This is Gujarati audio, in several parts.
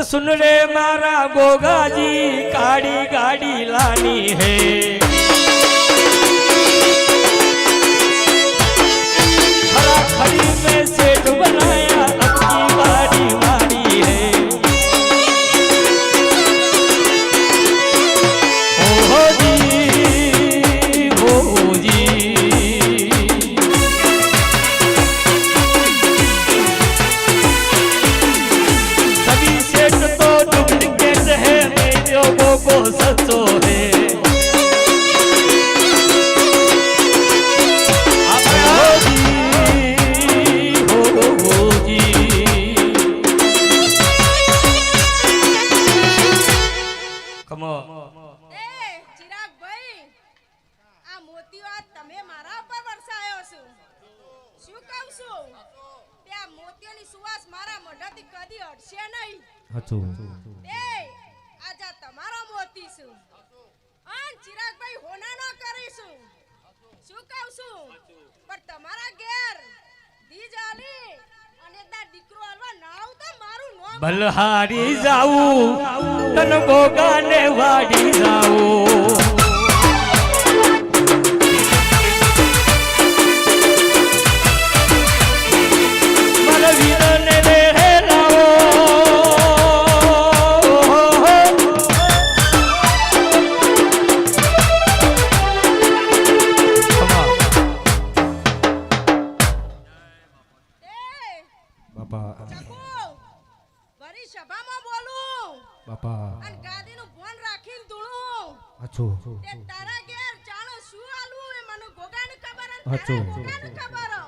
सुन रे मारा गोगा जी काड़ी गाड़ी लानी है खड़ा खड़ी में सेठ बनाया अपनी बाड़ी मारी है हो जी सभी सेठ तो डुप्लीकेट है लोगों को सचो है આજા તમારો મોતી છું અન ચિરાગભાઈ હોનાનો કરીશું શું કહું છું પણ તમારા ઘેર દીજાલી અને તા દીકરો આલવા નાવ તો મારું નામ બલહારી જાવું તન ગોગાને વાડી જાવું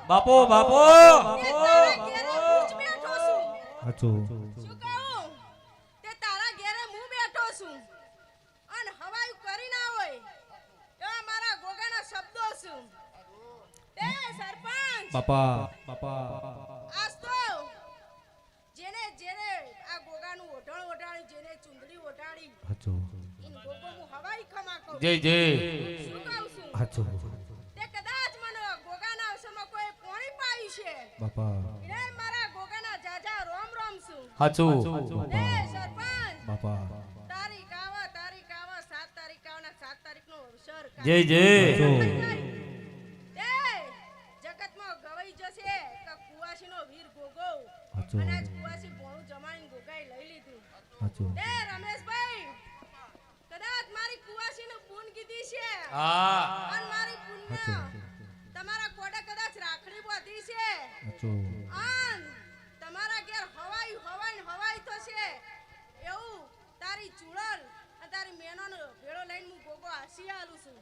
બાપો બાપો તે તારા ઘેરે હું બેઠો છું અને હવાયું કરી ના હોય એવા મારા ગોગાના શબ્દો છું તે સરપંચ બાપા બાપા આજ તો જેને જેને આ ગોગાનું ઓઢણ ઓઢાડી જેને ચુંદડી ઓઢાડી ઇન ગોગો હું હવાઈ ખમા કહું જય જય શું કહું છું તે કદાચ મને ગોગાના અવસરમાં કોઈ પાણી પાઈ છે બાપા એ મારા ગોગાના જાજા રોમ રોમ છું હાચું એ સરપંચ બાપા તારીખ આવા 7 તારીખ આવના 7 તારીખનો અવસર જય જય એ જગતમાં ગવાઈ જશે કે કુવાસીનો વીર ગોગો અને આજ કુવાસી બોણું જમાઈને ગોગાઈ લઈ લીધું એ રમેશભાઈ કદાચ મારી કુવાસીને પૂન કીધી છે હા અને મારી પૂનના તમારા કોડે કદાચ રાખડી બાંધી છે આન તમારા ઘેર હવાઈ થશે એવું તારી ચૂડલ અને તારી મેનોનો ભેળો લઈને હું ગોગો હાસી આલું છું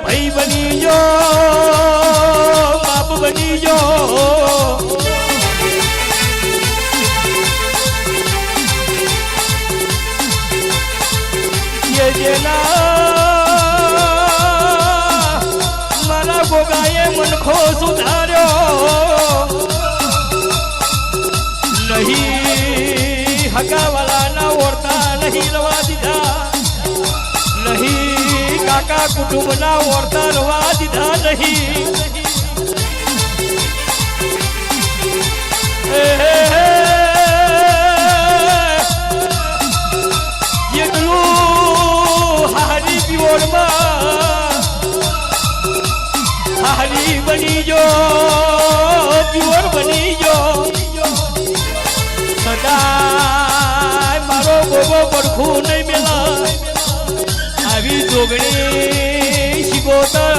ભાઈ બની જો બાપ બની જો ये जेना मारा गोगाए मन खो सुधार्यो नहीं हका वाला ना ओरता नहीं रवा दीधा नहीं काका कुटुंब ना ओरता रवा दीधा नहीं हारी बनी जो प्योर बनी जो सदा मारो गोगो परखू नहीं मिला अभी जोगणी शिकोतर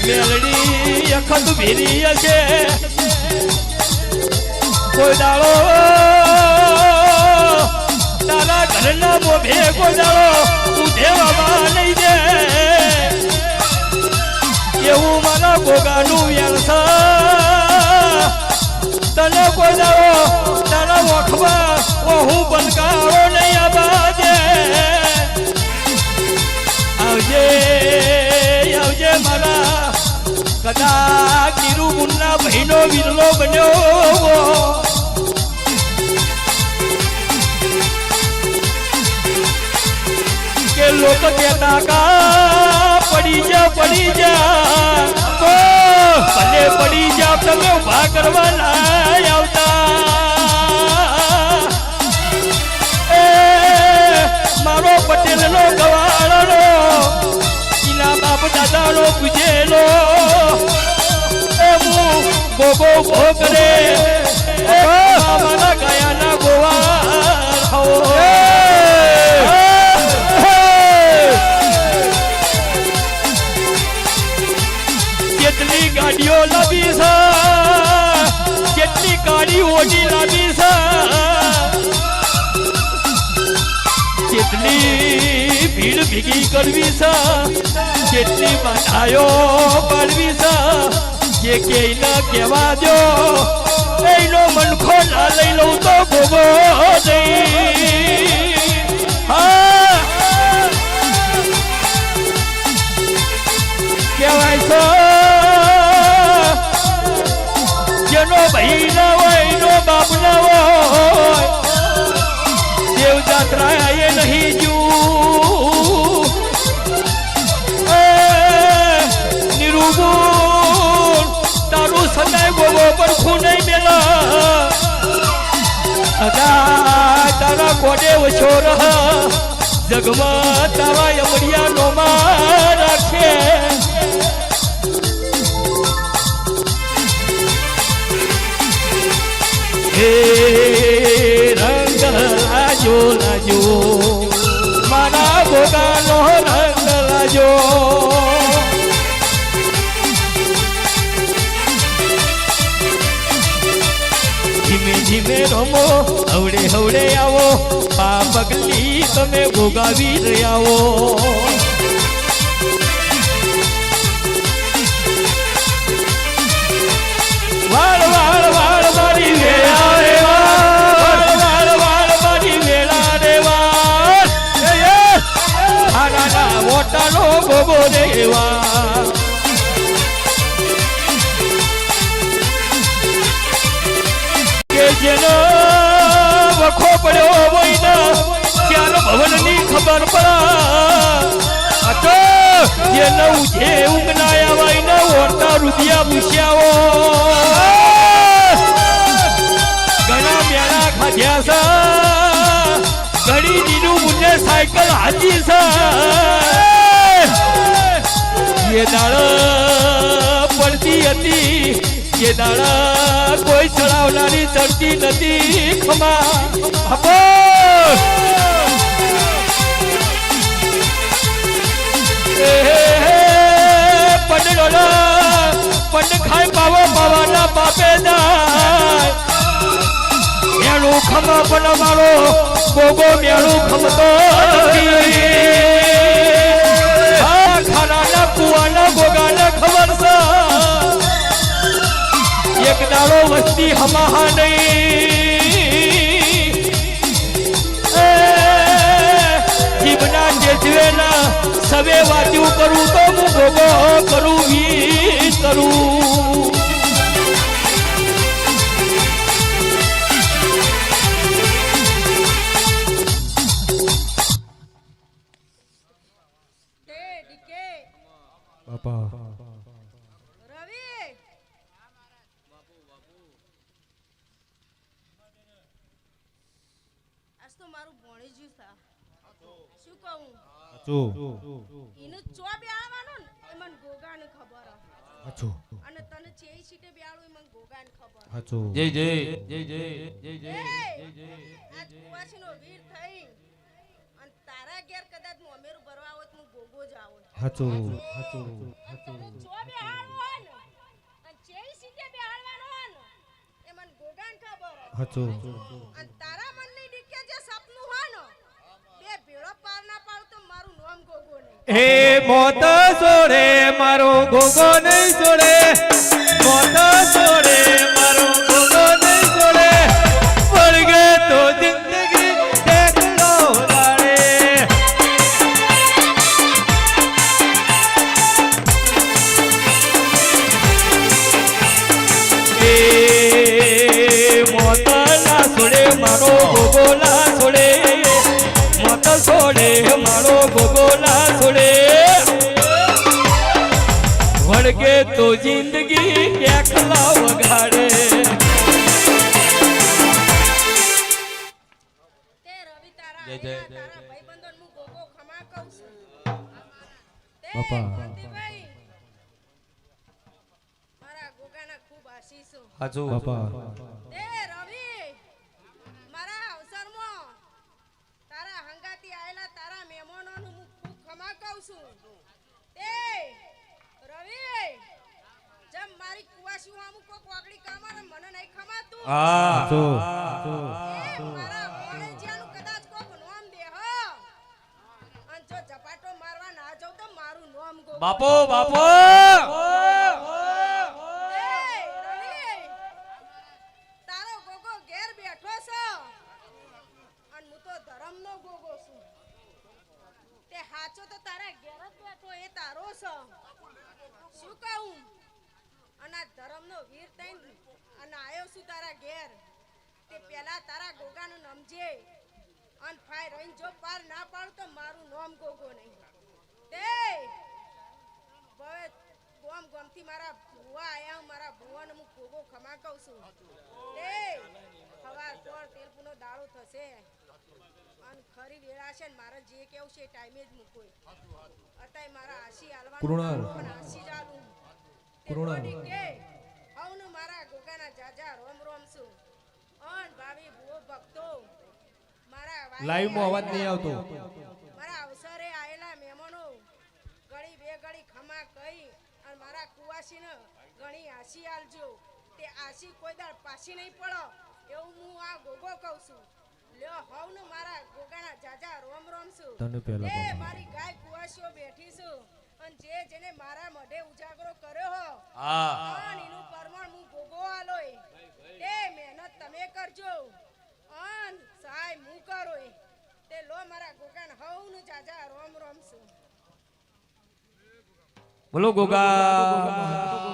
मेलड़ी अखत भेरी हशे कोई दाड़ो तारा घरना मोभे कोई दाड़ो उधेवा नहीं दे એવું મારા ગોગાનું વ્યવસાય તને કોઈ દાડો તારા વખમાં હું બનકારો નહીં આબાજે આવજે આવજે મારા કદાચ નિરૂપુરના ભાઈનો વિરલો બન્યો કે લોક કહેતા કા પડી જા ભલે પડી જા તમે ઉભા કરવાના ઉભો કરે મામાના ગયાના ગોવાર આવો કેટલી ગાડીઓ લાવી છે કેટલી ગાડી ઓડી લાવી છે કેટલી ભીડ ભેગી કરવી છે કેટલી બાધાયો પાડવી છે કે ન કહેવા દો એનો મનખો ના લઈ લઉં તો ભોગો જઈ હા કહેવાય છે જેનો ભાઈ ના હોય એનો બાપ ના હોય દેવ જાત્રા એ નહીં જુ નિરૂગુણ તારું સદાય ગોગો પર ખૂને મેલા અદા તારા કોડે વછો રહ જગમાં તારા યમડિયા નોમાં રાખે હે રંગ લાજો લાજો મારા ગોગાનો રંગ લાજો ધીમે ધીમે રમો હવડે હવડે આવો પા પગલી તમે ભોગાવી રહ્યા આવો વાળ વાળ વાળ મારી વેળા રે વાળ વાળ વાળ મારી વેળા રે વાળ હારાના મોટાનો ગોગો રેવા કે જેનો વખો પડ્યો હોય ને ચાર ભવનની ખબર પડા તો જે નવું જે ઊંઘનાયા હોય ને ઓરતા રૂપિયા પૂછ્યાઓ ઘણા મેળા ખાધ્યા છે ઘડી દીનું મુન્ને સાયકલ હાજી છે એ દાળ પડતી હતી એ દાળ કોઈ ચડાવનારી ચડતી નથી ખમા આપો પંડ ખાય પાવો પાવાના બાપે જાય મેળું ખમા પણ મારો ગોગો મેળું ખમતો ખાનાના કુવાના ગોગાના ખબર છે એક દાડો વસ્તી હમાહા નહીં જીવના જેજવેના સવે વાત્યું કરું તો હું ભોગો કરું વી કરું બાપા રવિ આજ તો મારું ભણી જ્યું થા શું કહું એને ચો બેળવાનો ને એ મને ગોગાને ખબર અને તને ચેઈ સીટે બેળું એ મને ગોગાને ખબર જય જય જય જય જય જય આ કુવાસીનો વીર થઈ અને તારા ઘેર કદાચ મોમેરું ભરવા આવત હું ગોગો જ આવો હાચો તને ચો બેળવાનો ને અને ચેઈ સીટે બેળવાનો ને એ મને ગોગાને ખબર હાચો અને તારા મનની ડીકે જે સપનું હોય ને બે ભેળો પાર ના પાડ તો મારું નામ ગોગો નહીં હે મોત છોડે મારો ગોગો નહીં છોડે મોત છોડે મારો ગોગો નહીં છોડે પડગે તો જિંદગી દેખલો લાડે એ મોત ના છોડે મારો ગોગો ના છોડે મોત છોડે મારો ગોગો ના છોડે વળગે તો જિંદગી એકલા વગાડે તે રવિ તારા જય જય આયા, તારા ભાઈબંધોને હું ગોગો ખમા કહું છું તે બાપા. મોતીભાઈ, મારા ગોગાના ખૂબ આશીષો હાચું બાપા એ રવિ મારા અવસરમાં તારા હંગાતી આયેલા તારા મહેમાનોનું હું ખૂબ ખમા કહું છું તે રવિ જેમ મારી કુવાસી અમુક કોક વાકડી કામાને મને નહીં ખમાતું હાચું એ મારા વણેજિયાનું કદાચ કોક નામ દે હો અને જો ઝપાટો મારવા ના જાવ તો મારું નામ ગો બાપો બાપો તારો ગોગો ઘેર બેઠો છે અને હું તો ધરમનો ગોગો છું તે હાચો તો તારા ઘેર જ બેઠો એ તારો છે શું કહું અને આ ધરમનો વીર થઈને અને આયો છું તારા ઘેર તે પેલા તારા ગોગાનું નમજે અને ફાય રહીને જો પાર ના પાડું તો મારું નામ ગોગો નહીં તે હવે ગોમ ગોમથી મારા ભુવા આયા મારા ભુવાને હું ગોગો ખમા કહું છું તે હવાર પર તેલ પૂનો દાડો થશે અને ખરી વેળા છે ને મારે જે કેવું છે એ ટાઈમે જ મૂકો અત્યારે મારા આશી કૃણાલ. હાલવાનું આશી જ આલું તે કૃણાલ. બોડી કે હવનું મારા ગોગાના જાજા રોમ રોમ છું અન ભાવી ભુવો ભક્તો મારા વાઈ લાઈવ માં અવાજ નહીં આવતો મારા અવસરે આયેલા મહેમાનો ઘડી બે ઘડી ખમા કહી અને મારા કુવાસીને ઘણી આશી આલજો તે આશી કોઈ દાડ પાછી નહીં પડો એવું હું આ ગોગો કહું છું લ્યો હવને મારા ગોગાના જાજા રોમ રોમ છું તને પહેલા એ બાપા. મારી ગાય કુવાસીઓ બેઠી છું અને જેને મારા મોઢે ઉજાગરો કર્યો હો હા અને એનું પરમાણ હું ગોગો આલોય તે મહેનત તમે કરજો અન સહાય હું કરોય તે લો મારા ગોગાન હવનું જાજા રોમ રોમ છું બોલો ગોગા